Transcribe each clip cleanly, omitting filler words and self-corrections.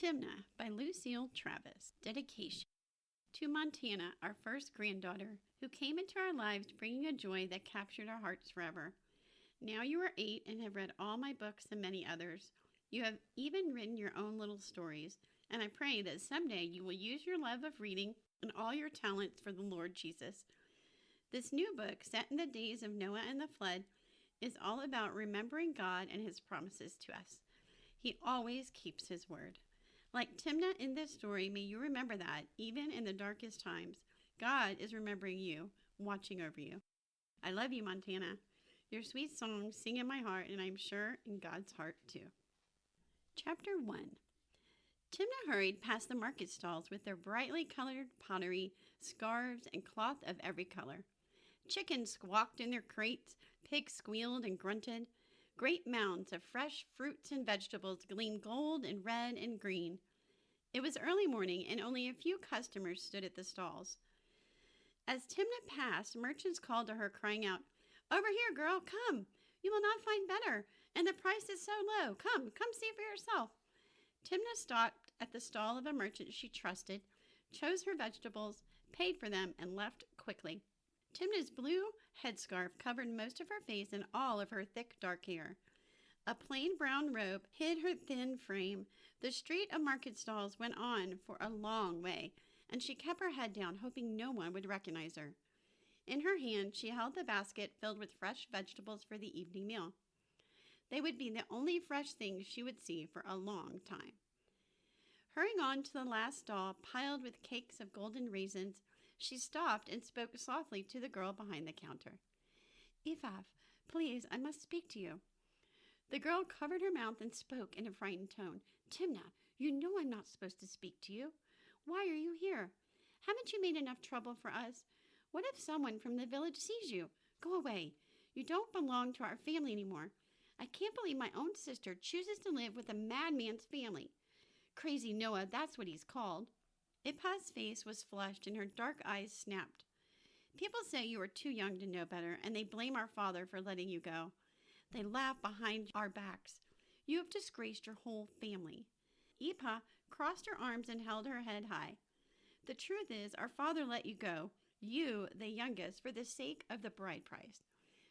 Timna by Lucille Travis. Dedication to Montana, our first granddaughter, who came into our lives bringing a joy that captured our hearts forever. Now you are 8 and have read all my books and many others. You have even written your own little stories, and I pray that someday you will use your love of reading and all your talents for the Lord Jesus. This new book, set in the days of Noah and the flood, is all about remembering God and His promises to us. He always keeps His word. Like Timna in this story, may you remember that, even in the darkest times, God is remembering you, watching over you. I love you, Montana. Your sweet songs sing in my heart, and I'm sure in God's heart too. Chapter 1. Timna hurried past the market stalls with their brightly colored pottery, scarves, and cloth of every color. Chickens squawked in their crates, pigs squealed and grunted. Great mounds of fresh fruits and vegetables gleamed gold and red and green. It was early morning, and only a few customers stood at the stalls. As Timna passed, merchants called to her, crying out, "Over here, girl, come! You will not find better, and the price is so low. Come see for yourself." Timna stopped at the stall of a merchant she trusted, chose her vegetables, paid for them, and left quickly. Timna's blue headscarf covered most of her face and all of her thick, dark hair. A plain brown robe hid her thin frame. The street of market stalls went on for a long way, and she kept her head down, hoping no one would recognize her. In her hand, she held the basket filled with fresh vegetables for the evening meal. They would be the only fresh things she would see for a long time. Hurrying on to the last stall, piled with cakes of golden raisins, she stopped and spoke softly to the girl behind the counter. "Ifaf, please, I must speak to you." The girl covered her mouth and spoke in a frightened tone. "Timna, you know I'm not supposed to speak to you. Why are you here? Haven't you made enough trouble for us? What if someone from the village sees you? Go away. You don't belong to our family anymore. I can't believe my own sister chooses to live with a madman's family. Crazy Noah, that's what he's called." Ipa's face was flushed and her dark eyes snapped. "People say you are too young to know better, and they blame our father for letting you go. They laugh behind our backs. You have disgraced your whole family." Ipa crossed her arms and held her head high. "The truth is, our father let you go, you, the youngest, for the sake of the bride price.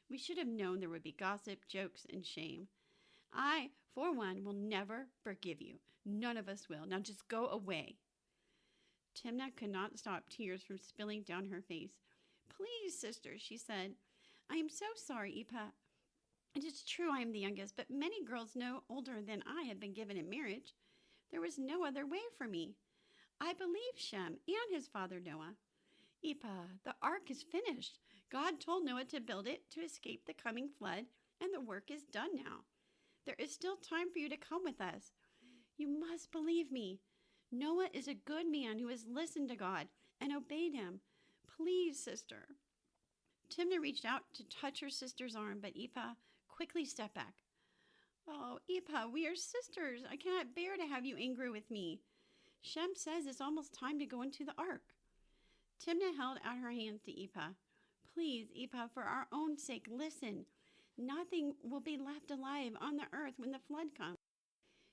We should have known there would be gossip, jokes, and shame. I, for one, will never forgive you. None of us will. Now just go away." Timna could not stop tears from spilling down her face. "Please, sister," she said. "I am so sorry, Ipa. It is true I am the youngest, but many girls no older than I have been given in marriage. There was no other way for me. I believe Shem and his father Noah. Ipa, the ark is finished. God told Noah to build it to escape the coming flood, and the work is done now. There is still time for you to come with us. You must believe me. Noah is a good man who has listened to God and obeyed him. Please, sister." Timna reached out to touch her sister's arm, but Ipa quickly stepped back. "Oh, Ipa, we are sisters. I cannot bear to have you angry with me. Shem says it's almost time to go into the ark." Timna held out her hands to Ipa. "Please, Ipa, for our own sake, listen. Nothing will be left alive on the earth when the flood comes.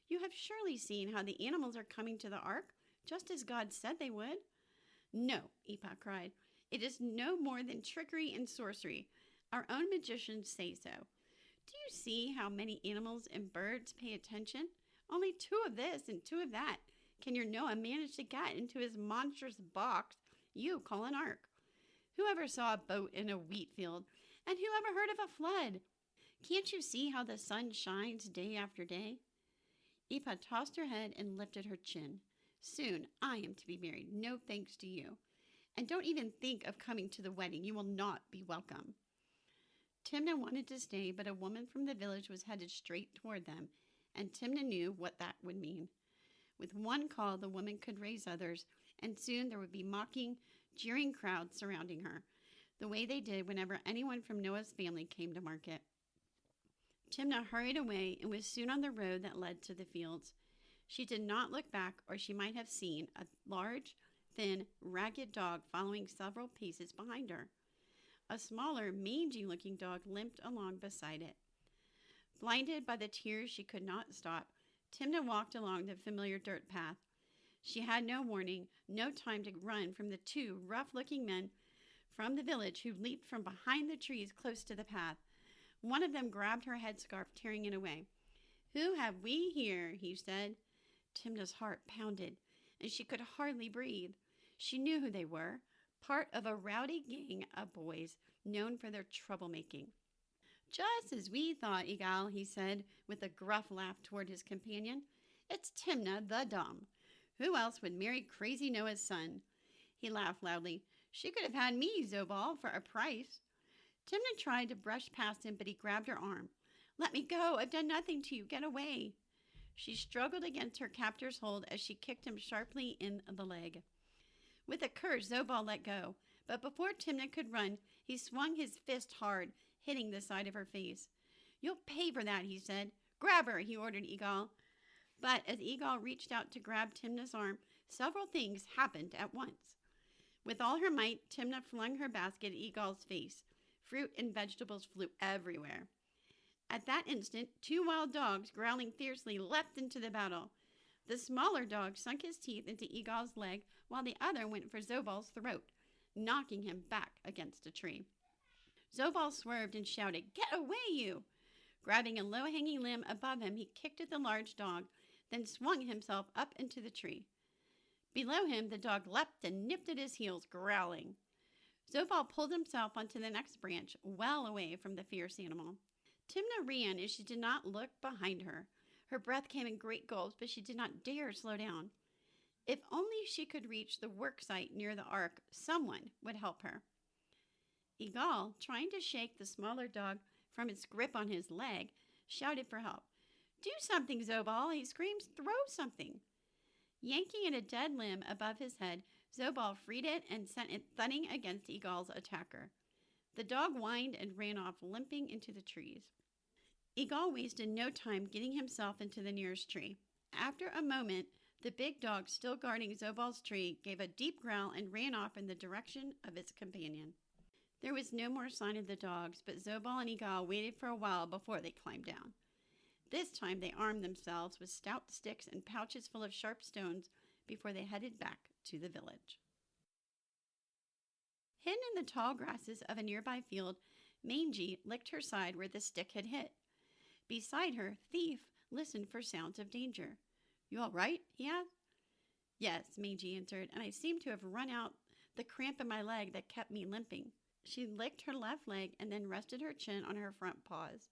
You have surely seen how the animals are coming to the ark, just as God said they would." "No," Ipa cried. "It is no more than trickery and sorcery. Our own magicians say so. Do you see how many animals and birds pay attention? Only 2 of this and 2 of that can your Noah manage to get into his monstrous box you call an ark. Whoever saw a boat in a wheat field? And whoever heard of a flood? Can't you see how the sun shines day after day?" Ipa tossed her head and lifted her chin. "Soon I am to be married, no thanks to you. And don't even think of coming to the wedding. You will not be welcome." Timna wanted to stay, but a woman from the village was headed straight toward them, and Timna knew what that would mean. With one call, the woman could raise others, and soon there would be mocking, jeering crowds surrounding her, the way they did whenever anyone from Noah's family came to market. Timna hurried away and was soon on the road that led to the fields. She did not look back, or she might have seen a large, thin, ragged dog following several paces behind her. A smaller, mangy-looking dog limped along beside it. Blinded by the tears she could not stop, Timna walked along the familiar dirt path. She had no warning, no time to run from the two rough-looking men from the village who leaped from behind the trees close to the path. One of them grabbed her headscarf, tearing it away. "Who have we here?" he said. Timna's heart pounded, and she could hardly breathe. She knew who they were, part of a rowdy gang of boys known for their troublemaking. "Just as we thought, Igal," he said, with a gruff laugh toward his companion. "It's Timna the Dumb. Who else would marry crazy Noah's son?" He laughed loudly. "She could have had me, Zobal, for a price." Timna tried to brush past him, but he grabbed her arm. "Let me go. I've done nothing to you. Get away." She struggled against her captor's hold as she kicked him sharply in the leg. With a curse, Zobal let go, but before Timna could run, he swung his fist hard, hitting the side of her face. "You'll pay for that," he said. "Grab her," he ordered Igal. But as Igal reached out to grab Timna's arm, several things happened at once. With all her might, Timna flung her basket at Igal's face. Fruit and vegetables flew everywhere. At that instant, two wild dogs, growling fiercely, leapt into the battle. The smaller dog sunk his teeth into Igal's leg, while the other went for Zobal's throat, knocking him back against a tree. Zobal swerved and shouted, "Get away, you!" Grabbing a low-hanging limb above him, he kicked at the large dog, then swung himself up into the tree. Below him, the dog leapt and nipped at his heels, growling. Zobal pulled himself onto the next branch, well away from the fierce animal. Timna ran as she did not look behind her. Her breath came in great gulps, but she did not dare slow down. If only she could reach the work site near the ark, someone would help her. Igal, trying to shake the smaller dog from its grip on his leg, shouted for help. "Do something, Zobal," he screamed. "Throw something." Yanking at a dead limb above his head, Zobal freed it and sent it thudding against Igal's attacker. The dog whined and ran off, limping into the trees. Igal wasted no time getting himself into the nearest tree. After a moment, the big dog, still guarding Zobal's tree, gave a deep growl and ran off in the direction of its companion. There was no more sign of the dogs, but Zobal and Igal waited for a while before they climbed down. This time they armed themselves with stout sticks and pouches full of sharp stones before they headed back to the village. Hidden in the tall grasses of a nearby field, Mangy licked her side where the stick had hit. Beside her, Thief listened for sounds of danger. "You all right?" he asked. "Yes," Mangy answered, "and I seem to have run out the cramp in my leg that kept me limping." She licked her left leg and then rested her chin on her front paws.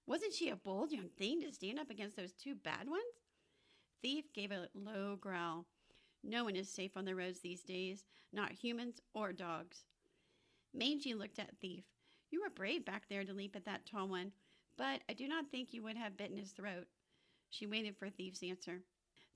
"Wasn't she a bold young thing to stand up against those two bad ones?" Thief gave a low growl. No one is safe on the roads these days, not humans or dogs. Mangy looked at Thief. "You were brave back there to leap at that tall one, but I do not think you would have bitten his throat." She waited for Thief's answer.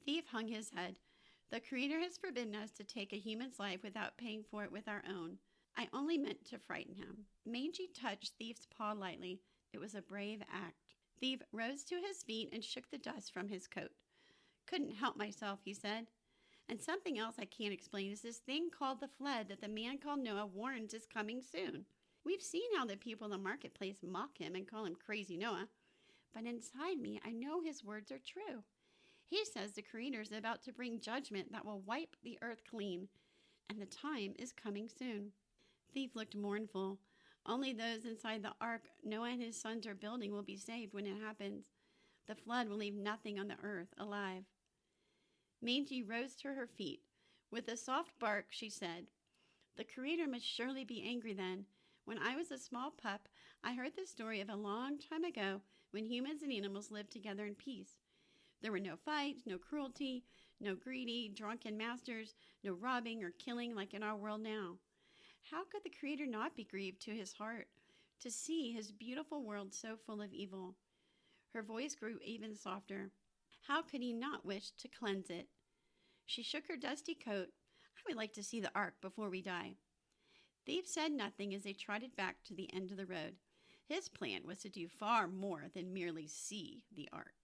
Thief hung his head. "The Creator has forbidden us to take a human's life without paying for it with our own. I only meant to frighten him." Mangy touched Thief's paw lightly. It was a brave act. Thief rose to his feet and shook the dust from his coat. "Couldn't help myself," he said. "And something else I can't explain is this thing called the flood that the man called Noah warns is coming soon. We've seen how the people in the marketplace mock him and call him Crazy Noah. But inside me, I know his words are true. He says the Creator is about to bring judgment that will wipe the earth clean, and the time is coming soon." Thief looked mournful. "Only those inside the ark Noah and his sons are building will be saved when it happens. The flood will leave nothing on the earth alive." Mangy rose to her feet. With a soft bark, she said, "The Creator must surely be angry then. When I was a small pup, I heard the story of a long time ago when humans and animals lived together in peace. There were no fights, no cruelty, no greedy, drunken masters, no robbing or killing like in our world now. How could the Creator not be grieved to his heart to see his beautiful world so full of evil?" Her voice grew even softer. "How could he not wish to cleanse it?" She shook her dusty coat. "I would like to see the ark before we die." Thief said nothing as they trotted back to the end of the road. His plan was to do far more than merely see the ark.